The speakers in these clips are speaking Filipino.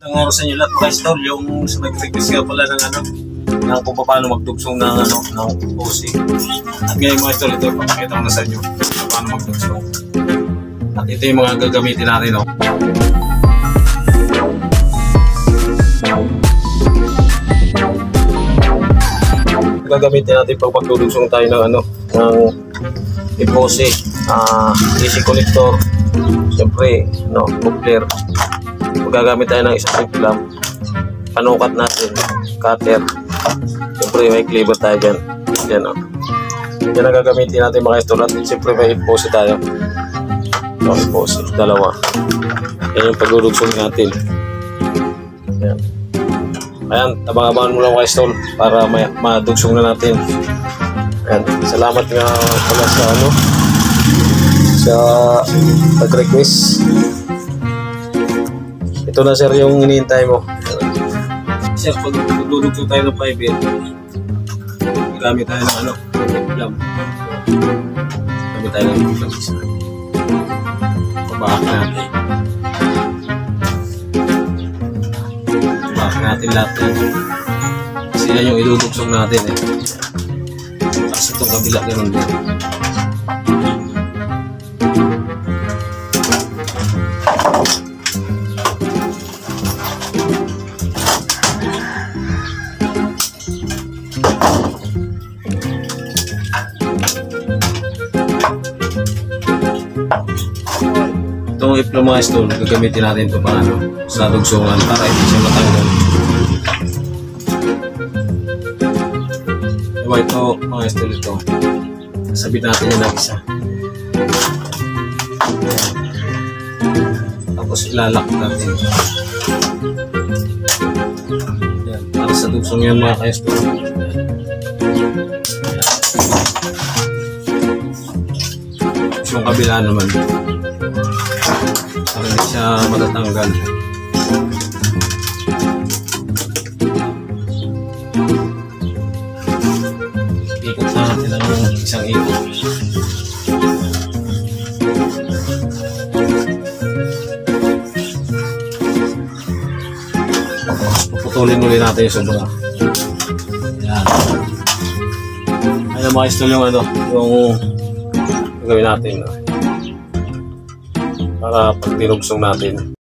Ang oras sa inyo lahat mga store, yung sa nag-request nga pala ng ng kung paano magdugsong ng ng OC. At ngayon mga store, ito papakita ko na sa inyo kung paano magdugsong. At ito yung mga gagamitin natin, no. Gagamitin natin pag magdudugsong tayo ng ng OC, DC connector, siyempre, no, coupler. Gagamit tayo ng isang clamp, panukat natin, cutter, siyempre may cleaver tayo dyan, yan o. Yan ang gagamitin natin mga ito, at siyempre may impose tayo, no, impose, dalawa. Yan yung pagdudugsong natin. Yan. Ayan, abang-abangan mo lang mga stol para madugsong na natin. Ayan, salamat nga pala sa nag-request. Ito na sir yung hinihintay mo. Sir, pag magdudugsong tayo ng fiber, gamit tayo ng clamp. Gamit tayo ng clamp isa. Pabahak natin. Pabahak natin lahat yan. Kasi yan yung idudugsong natin eh. Tapos itong kabila ganun din. Itong iplo mga stone, gagamitin natin ito sa dugsungan para hindi siya matanggal. Diba ito mga stone, ito sabit natin yung isa. Tapos ilalak natin. Yan, para sa dugsong yan mga ka-stone. Yung kabila naman para hindi siya matatanggal. Ikot na natin ang isang ikot. Puputulin ulit natin yung sobra. Yan. Ayan mga istol yung yung gawin natin para pag dinugsong natin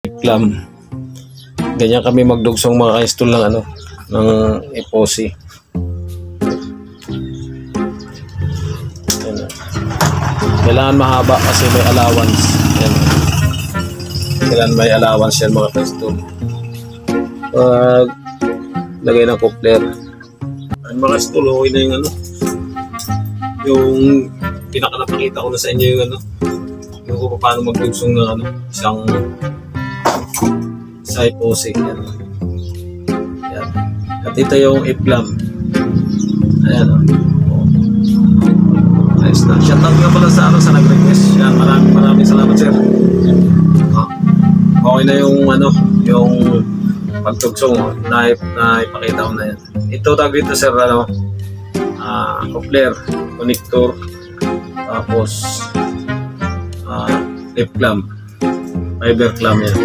clam. Ganyan kami magdugsong mga ka-install ng ano, ng epoxy. Ayan. Kailangan mahaba kasi may allowance. Ayan. Kailangan may allowance yan mga ka-install. Lagay ng coupler. Ay mga ka-install, okay na yung ano, yung pinaka-napakita ko na sa inyo yung ano, yung kung paano magdugsong ng ano, isang sa epoxy. Yan. Yan. At ito yung e-plum. Ayan. Nice na. Shoutout nga pala sa ano, sa nag-request. Yan, maraming salamat sir. Okay na yung ano, yung pagtugsong na ipakita ko na yan. Ito tawag dito sir, ano, coupler, connector, tapos lip clamp, fiber clamp yan.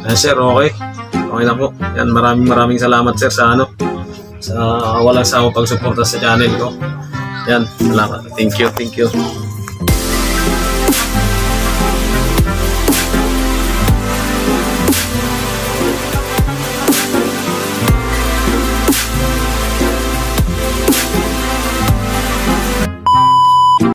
Ayan sir, okay. Okay na po. Yan, maraming salamat sir sa ano, sa walang sawa pagsuporta sa channel ko. Yan, salamat. Thank you.